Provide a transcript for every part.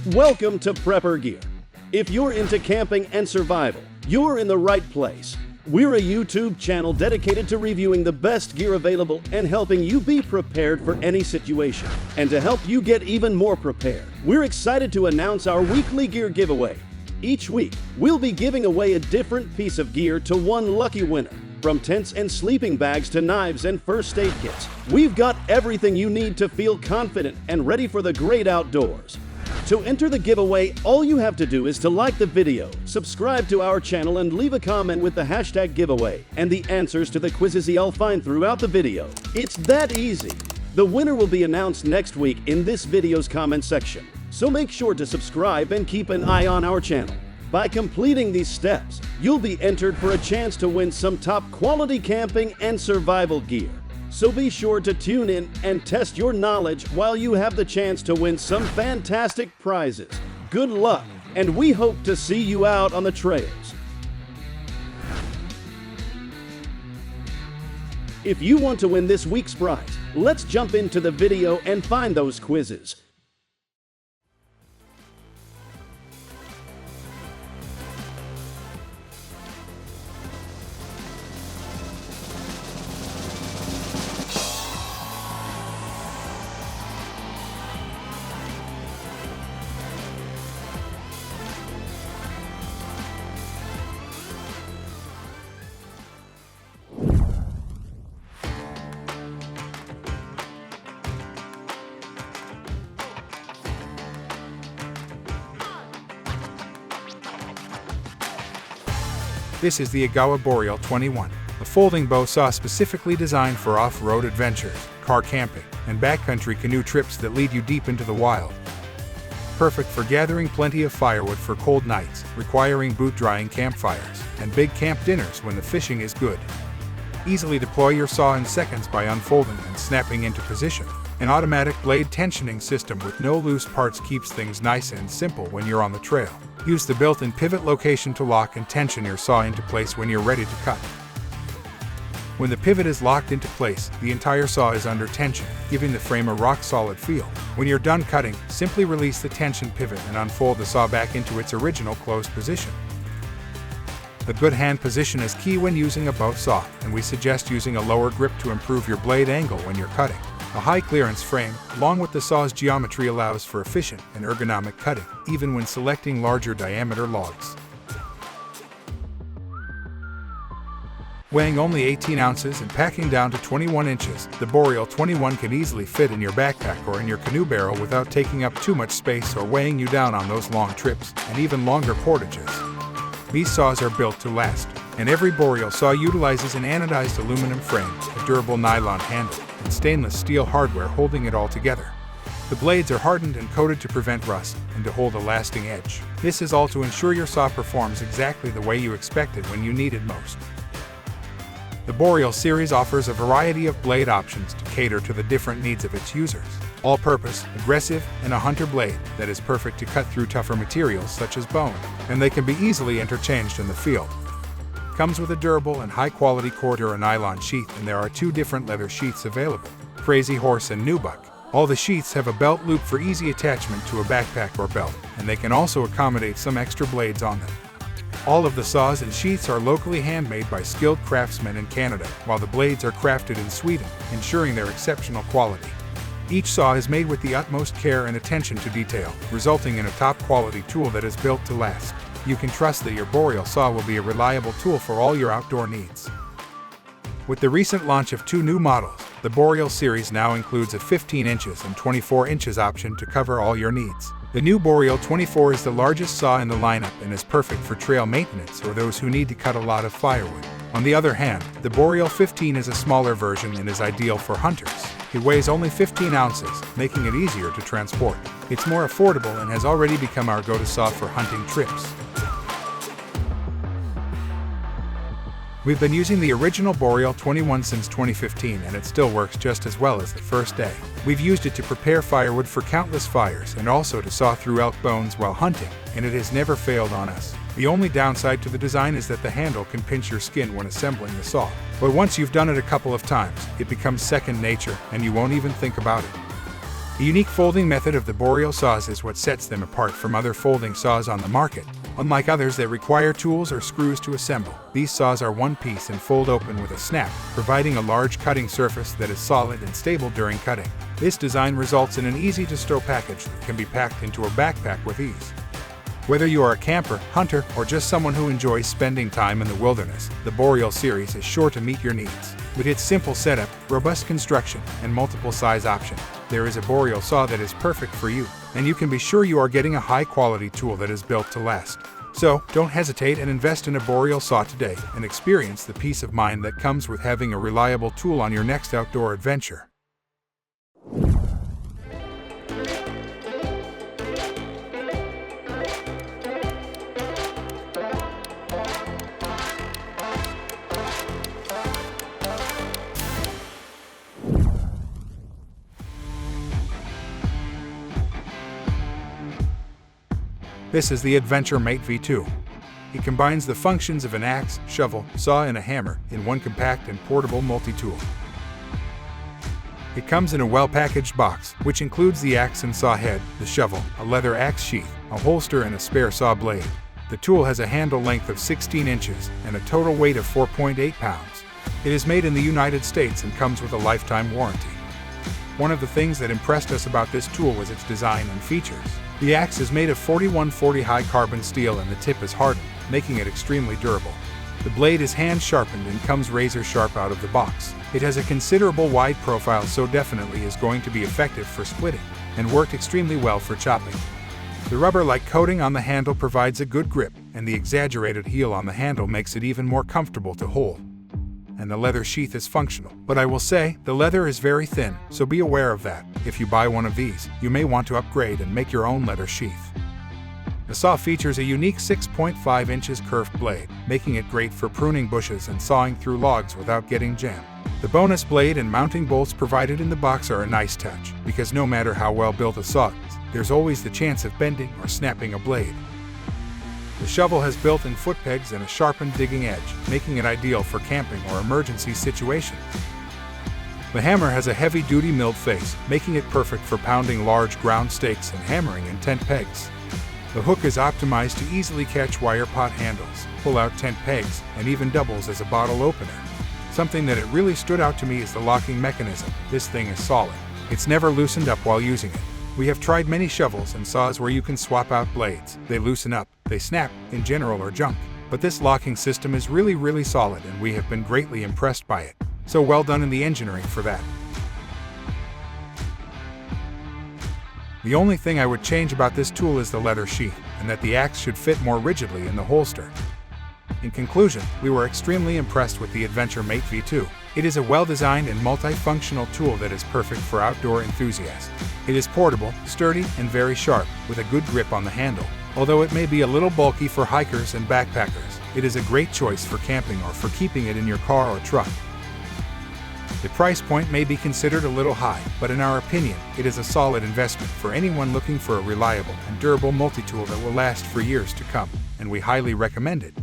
Welcome to Prepper Gear. If you're into camping and survival, you're in the right place. We're a YouTube channel dedicated to reviewing the best gear available and helping you be prepared for any situation. And to help you get even more prepared, we're excited to announce our weekly gear giveaway. Each week, we'll be giving away a different piece of gear to one lucky winner. From tents and sleeping bags to knives and first aid kits, we've got everything you need to feel confident and ready for the great outdoors. To enter the giveaway, all you have to do is to like the video, subscribe to our channel, and leave a comment with the hashtag giveaway and the answers to the quizzes you'll find throughout the video. It's that easy. The winner will be announced next week in this video's comment section, so make sure to subscribe and keep an eye on our channel. By completing these steps, you'll be entered for a chance to win some top quality camping and survival gear. So be sure to tune in and test your knowledge while you have the chance to win some fantastic prizes. Good luck, and we hope to see you out on the trails. If you want to win this week's prize, let's jump into the video and find those quizzes. This is the Agawa Boreal 21, a folding bow saw specifically designed for off-road adventures, car camping, and backcountry canoe trips that lead you deep into the wild. Perfect for gathering plenty of firewood for cold nights, requiring boot-drying campfires, and big camp dinners when the fishing is good. Easily deploy your saw in seconds by unfolding and snapping into position. An automatic blade tensioning system with no loose parts keeps things nice and simple when you're on the trail. Use the built-in pivot location to lock and tension your saw into place when you're ready to cut. When the pivot is locked into place, the entire saw is under tension, giving the frame a rock-solid feel. When you're done cutting, simply release the tension pivot and unfold the saw back into its original closed position. The good hand position is key when using a bow saw, and we suggest using a lower grip to improve your blade angle when you're cutting. A high-clearance frame, along with the saw's geometry, allows for efficient and ergonomic cutting, even when selecting larger diameter logs. Weighing only 18 ounces and packing down to 21 inches, the Boreal 21 can easily fit in your backpack or in your canoe barrel without taking up too much space or weighing you down on those long trips and even longer portages. These saws are built to last, and every Boreal saw utilizes an anodized aluminum frame, a durable nylon handle, and stainless steel hardware holding it all together. The blades are hardened and coated to prevent rust and to hold a lasting edge. This is all to ensure your saw performs exactly the way you expect it when you need it most. The Boreal series offers a variety of blade options to cater to the different needs of its users. All-purpose, aggressive, and a hunter blade that is perfect to cut through tougher materials such as bone, and they can be easily interchanged in the field. Comes with a durable and high-quality cord or a nylon sheath, and there are two different leather sheaths available, Crazy Horse and Nubuck. All the sheaths have a belt loop for easy attachment to a backpack or belt, and they can also accommodate some extra blades on them. All of the saws and sheaths are locally handmade by skilled craftsmen in Canada, while the blades are crafted in Sweden, ensuring their exceptional quality. Each saw is made with the utmost care and attention to detail, resulting in a top-quality tool that is built to last. You can trust that your Boreal saw will be a reliable tool for all your outdoor needs. With the recent launch of two new models, the Boreal series now includes a 15 inches and 24 inches option to cover all your needs. The new Boreal 24 is the largest saw in the lineup and is perfect for trail maintenance or those who need to cut a lot of firewood. On the other hand, the Boreal 15 is a smaller version and is ideal for hunters. It weighs only 15 ounces, making it easier to transport. It's more affordable and has already become our go-to saw for hunting trips. We've been using the original Boreal 21 since 2015, and it still works just as well as the first day. We've used it to prepare firewood for countless fires and also to saw through elk bones while hunting, and it has never failed on us. The only downside to the design is that the handle can pinch your skin when assembling the saw. But once you've done it a couple of times, it becomes second nature and you won't even think about it. The unique folding method of the Boreal saws is what sets them apart from other folding saws on the market. Unlike others that require tools or screws to assemble, these saws are one piece and fold open with a snap, providing a large cutting surface that is solid and stable during cutting. This design results in an easy-to-stow package that can be packed into a backpack with ease. Whether you are a camper, hunter, or just someone who enjoys spending time in the wilderness, the Boreal series is sure to meet your needs. With its simple setup, robust construction, and multiple size options, there is a Boreal saw that is perfect for you, and you can be sure you are getting a high-quality tool that is built to last. So, don't hesitate and invest in a Boreal saw today and experience the peace of mind that comes with having a reliable tool on your next outdoor adventure. This is the Adventure Mate V2. It combines the functions of an axe, shovel, saw, and a hammer in one compact and portable multi-tool. It comes in a well-packaged box, which includes the axe and saw head, the shovel, a leather axe sheath, a holster, and a spare saw blade. The tool has a handle length of 16 inches and a total weight of 4.8 pounds. It is made in the United States and comes with a lifetime warranty. One of the things that impressed us about this tool was its design and features. The axe is made of 4140 high carbon steel and the tip is hardened, making it extremely durable. The blade is hand sharpened and comes razor sharp out of the box. It has a considerable wide profile, so definitely is going to be effective for splitting, and worked extremely well for chopping. The rubber-like coating on the handle provides a good grip, and the exaggerated heel on the handle makes it even more comfortable to hold. And the leather sheath is functional. But I will say, the leather is very thin, so be aware of that. If you buy one of these, you may want to upgrade and make your own leather sheath. The saw features a unique 6.5 inches curved blade, making it great for pruning bushes and sawing through logs without getting jammed. The bonus blade and mounting bolts provided in the box are a nice touch, because no matter how well built a saw is, there's always the chance of bending or snapping a blade. The shovel has built-in foot pegs and a sharpened digging edge, making it ideal for camping or emergency situations. The hammer has a heavy-duty milled face, making it perfect for pounding large ground stakes and hammering in tent pegs. The hook is optimized to easily catch wire pot handles, pull out tent pegs, and even doubles as a bottle opener. Something that really stood out to me is the locking mechanism. This thing is solid. It's never loosened up while using it. We have tried many shovels and saws where you can swap out blades. They loosen up, they snap, in general, or junk. But this locking system is really solid, and we have been greatly impressed by it. So well done in the engineering for that. The only thing I would change about this tool is the leather sheath, and that the axe should fit more rigidly in the holster. In conclusion, we were extremely impressed with the Adventure Mate V2. It is a well-designed and multifunctional tool that is perfect for outdoor enthusiasts. It is portable, sturdy, and very sharp, with a good grip on the handle. Although it may be a little bulky for hikers and backpackers, it is a great choice for camping or for keeping it in your car or truck. The price point may be considered a little high, but in our opinion, it is a solid investment for anyone looking for a reliable and durable multi-tool that will last for years to come, and we highly recommend it.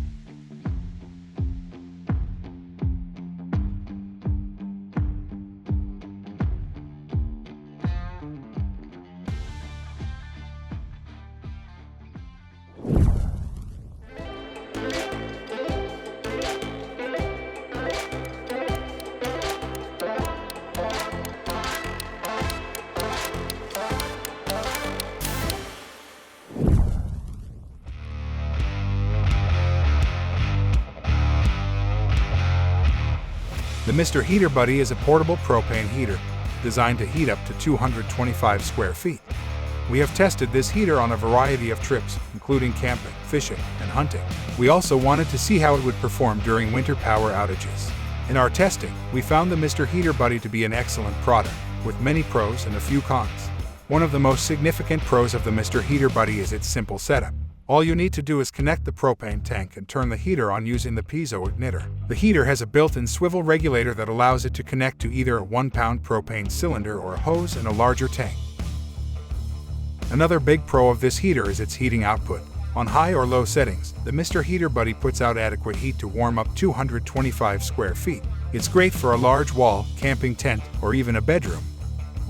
The Mr. Heater Buddy is a portable propane heater designed to heat up to 225 square feet. We have tested this heater on a variety of trips, including camping, fishing, and hunting. We also wanted to see how it would perform during winter power outages. In our testing, we found the Mr. Heater Buddy to be an excellent product, with many pros and a few cons. One of the most significant pros of the Mr. Heater Buddy is its simple setup. All you need to do is connect the propane tank and turn the heater on using the piezo igniter. The heater has a built-in swivel regulator that allows it to connect to either a 1-pound propane cylinder or a hose in a larger tank. Another big pro of this heater is its heating output. On high or low settings, the Mr. Heater Buddy puts out adequate heat to warm up 225 square feet. It's great for a large wall, camping tent, or even a bedroom.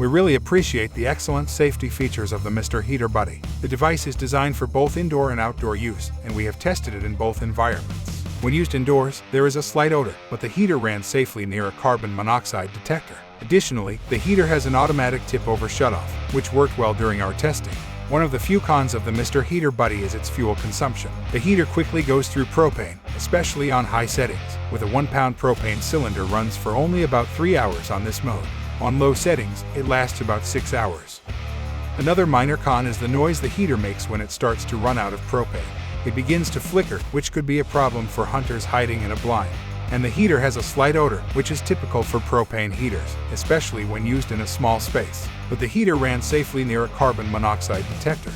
We really appreciate the excellent safety features of the Mr. Heater Buddy. The device is designed for both indoor and outdoor use, and we have tested it in both environments. When used indoors, there is a slight odor, but the heater ran safely near a carbon monoxide detector. Additionally, the heater has an automatic tip-over shutoff, which worked well during our testing. One of the few cons of the Mr. Heater Buddy is its fuel consumption. The heater quickly goes through propane, especially on high settings, with a 1-pound propane cylinder runs for only about 3 hours on this mode. On low settings, it lasts about 6 hours. Another minor con is the noise the heater makes when it starts to run out of propane. It begins to flicker, which could be a problem for hunters hiding in a blind. And the heater has a slight odor, which is typical for propane heaters, especially when used in a small space. But the heater ran safely near a carbon monoxide detector.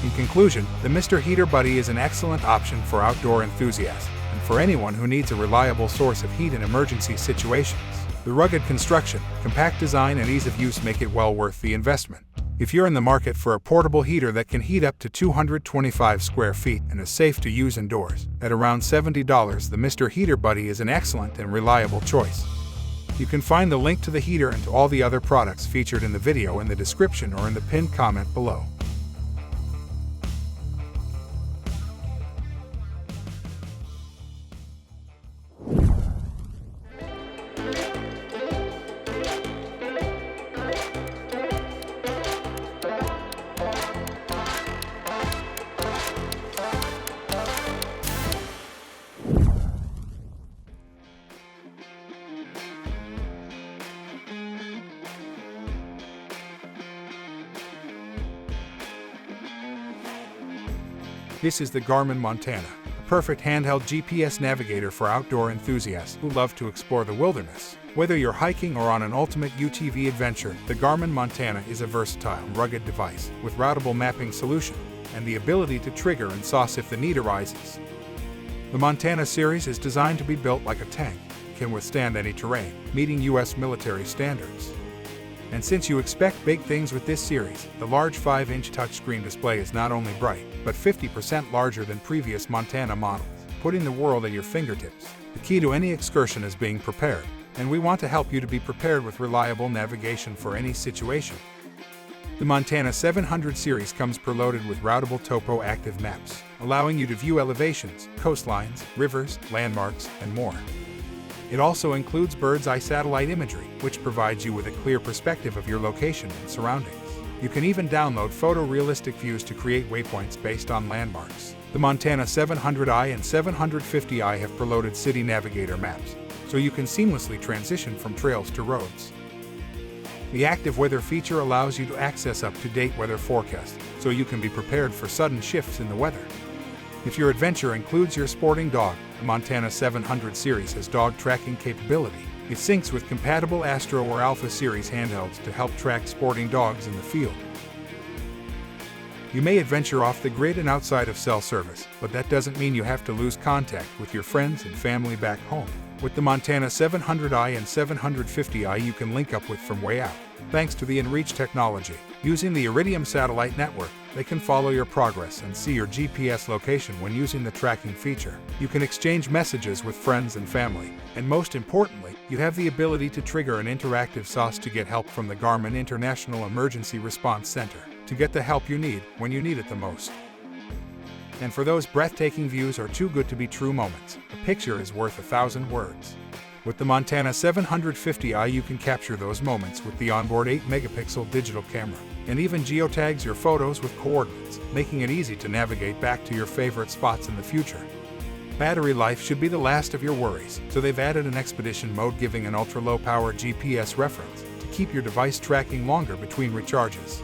In conclusion, the Mr. Heater Buddy is an excellent option for outdoor enthusiasts, and for anyone who needs a reliable source of heat in emergency situations. The rugged construction, compact design, and ease of use make it well worth the investment. If you're in the market for a portable heater that can heat up to 225 square feet and is safe to use indoors, at around $70, the Mr. Heater Buddy is an excellent and reliable choice. You can find the link to the heater and to all the other products featured in the video in the description or in the pinned comment below. This is the Garmin Montana, a perfect handheld GPS navigator for outdoor enthusiasts who love to explore the wilderness. Whether you're hiking or on an ultimate UTV adventure, the Garmin Montana is a versatile, rugged device with routable mapping solution and the ability to trigger and sauce if the need arises. The Montana series is designed to be built like a tank, can withstand any terrain, meeting U.S. military standards. And since you expect big things with this series, the large 5-inch touchscreen display is not only bright, but 50% larger than previous Montana models, putting the world at your fingertips. The key to any excursion is being prepared, and we want to help you to be prepared with reliable navigation for any situation. The Montana 700 series comes preloaded with routable topo active maps, allowing you to view elevations, coastlines, rivers, landmarks, and more. It also includes bird's-eye satellite imagery, which provides you with a clear perspective of your location and surroundings. You can even download photorealistic views to create waypoints based on landmarks. The Montana 700i and 750i have preloaded city navigator maps, so you can seamlessly transition from trails to roads. The active weather feature allows you to access up-to-date weather forecasts, so you can be prepared for sudden shifts in the weather. If your adventure includes your sporting dog, the Montana 700 series has dog tracking capability. It syncs with compatible Astro or Alpha series handhelds to help track sporting dogs in the field. You may adventure off the grid and outside of cell service, but that doesn't mean you have to lose contact with your friends and family back home. With the Montana 700i and 750i, you can link up with from way out. Thanks to the InReach technology, using the Iridium satellite network, they can follow your progress and see your GPS location when using the tracking feature. You can exchange messages with friends and family, and most importantly, you have the ability to trigger an interactive sauce to get help from the Garmin International Emergency Response Center, to get the help you need when you need it the most. And for those breathtaking views or too good to be true moments, a picture is worth 1,000 words. With the Montana 750i, you can capture those moments with the onboard 8-megapixel digital camera, and even geotags your photos with coordinates, making it easy to navigate back to your favorite spots in the future. Battery life should be the last of your worries, so they've added an expedition mode giving an ultra-low power GPS reference to keep your device tracking longer between recharges.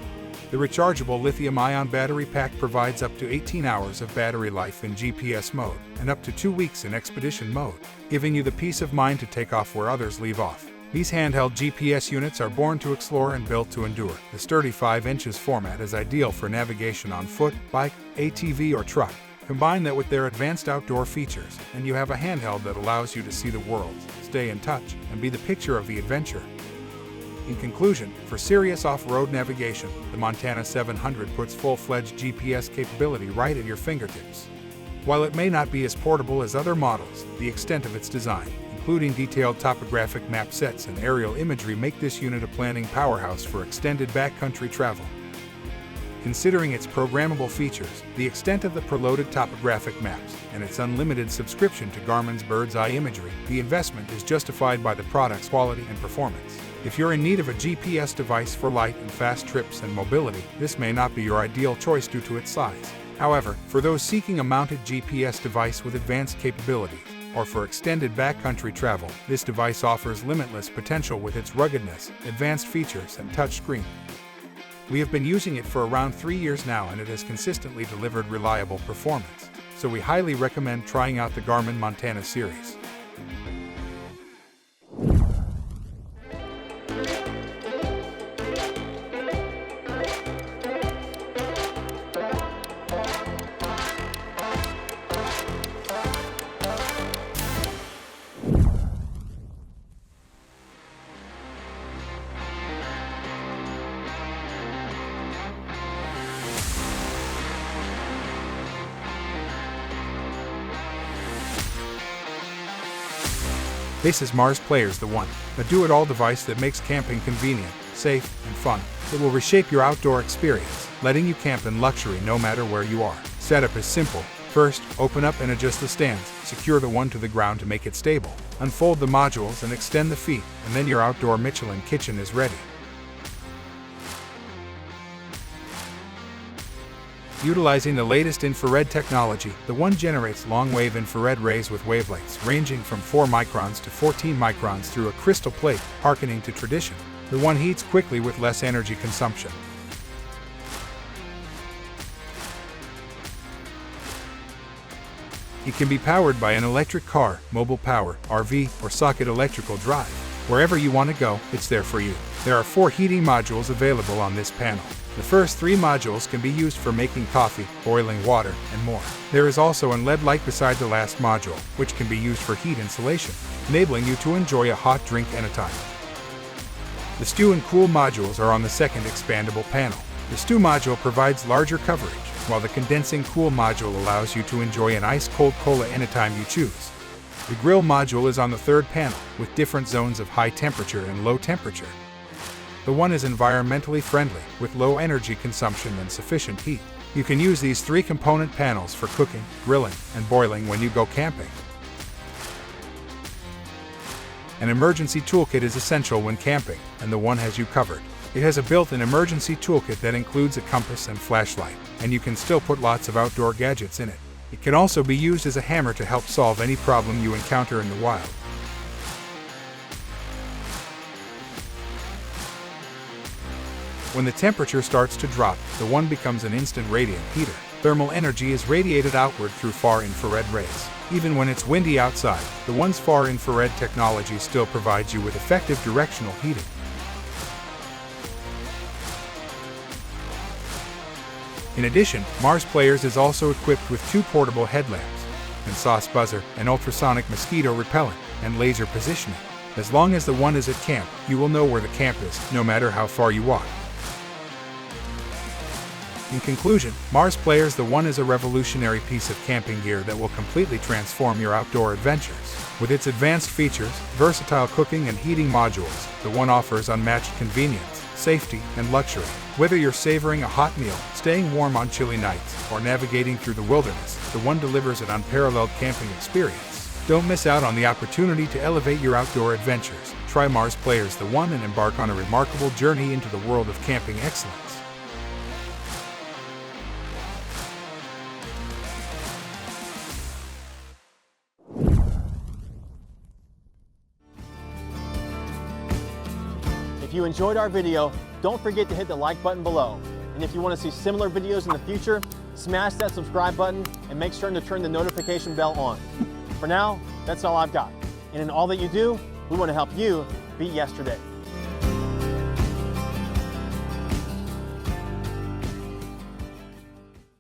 The rechargeable lithium-ion battery pack provides up to 18 hours of battery life in GPS mode and up to 2 weeks in expedition mode, giving you the peace of mind to take off where others leave off. These handheld GPS units are born to explore and built to endure. The sturdy 5 inches format is ideal for navigation on foot, bike, ATV, or truck. Combine that with their advanced outdoor features, and you have a handheld that allows you to see the world, stay in touch, and be the picture of the adventure. In conclusion, for serious off-road navigation, the Montana 700 puts full-fledged GPS capability right at your fingertips. While it may not be as portable as other models, the extent of its design, including detailed topographic map sets and aerial imagery, make this unit a planning powerhouse for extended backcountry travel. Considering its programmable features, the extent of the preloaded topographic maps, and its unlimited subscription to Garmin's bird's eye imagery, the investment is justified by the product's quality and performance. If you're in need of a GPS device for light and fast trips and mobility, this may not be your ideal choice due to its size. However, for those seeking a mounted GPS device with advanced capabilities, or for extended backcountry travel, this device offers limitless potential with its ruggedness, advanced features, and touchscreen. We have been using it for around 3 years now, and it has consistently delivered reliable performance, so we highly recommend trying out the Garmin Montana series. This is Mars Players the One, a do-it-all device that makes camping convenient, safe, and fun. It will reshape your outdoor experience, letting you camp in luxury no matter where you are. Setup is simple. First, open up and adjust the stands. Secure the one to the ground to make it stable. Unfold the modules and extend the feet, and then your outdoor Michelin kitchen is ready. Utilizing the latest infrared technology, the One generates long-wave infrared rays with wavelengths ranging from 4 microns to 14 microns through a crystal plate, hearkening to tradition. The One heats quickly with less energy consumption. It can be powered by an electric car, mobile power, RV, or socket electrical drive. Wherever you want to go, it's there for you. There are 4 heating modules available on this panel. The first 3 modules can be used for making coffee, boiling water, and more. There is also an LED light beside the last module, which can be used for heat insulation, enabling you to enjoy a hot drink anytime. The Stew and Cool modules are on the second expandable panel. The Stew module provides larger coverage, while the Condensing Cool module allows you to enjoy an ice-cold cola anytime you choose. The Grill module is on the third panel, with different zones of high temperature and low temperature. The One is environmentally friendly, with low energy consumption and sufficient heat. You can use these 3 component panels for cooking, grilling, and boiling when you go camping. An emergency toolkit is essential when camping, and the One has you covered. It has a built-in emergency toolkit that includes a compass and flashlight, and you can still put lots of outdoor gadgets in it. It can also be used as a hammer to help solve any problem you encounter in the wild. When the temperature starts to drop, the One becomes an instant radiant heater. Thermal energy is radiated outward through far infrared rays. Even when it's windy outside, the One's far infrared technology still provides you with effective directional heating. In addition, Mars Players is also equipped with 2 portable headlamps, and sauce buzzer, and ultrasonic mosquito repellent, and laser positioning. As long as the One is at camp, you will know where the camp is, no matter how far you walk. In conclusion, Mars Players the One is a revolutionary piece of camping gear that will completely transform your outdoor adventures. With its advanced features, versatile cooking and heating modules, the One offers unmatched convenience, safety, and luxury. Whether you're savoring a hot meal, staying warm on chilly nights, or navigating through the wilderness, the One delivers an unparalleled camping experience. Don't miss out on the opportunity to elevate your outdoor adventures. Try Mars Players the One and embark on a remarkable journey into the world of camping excellence. If you enjoyed our video, don't forget to hit the like button below. And if you want to see similar videos in the future, smash that subscribe button and make sure to turn the notification bell on. For now, that's all I've got. And in all that you do, we want to help you beat yesterday.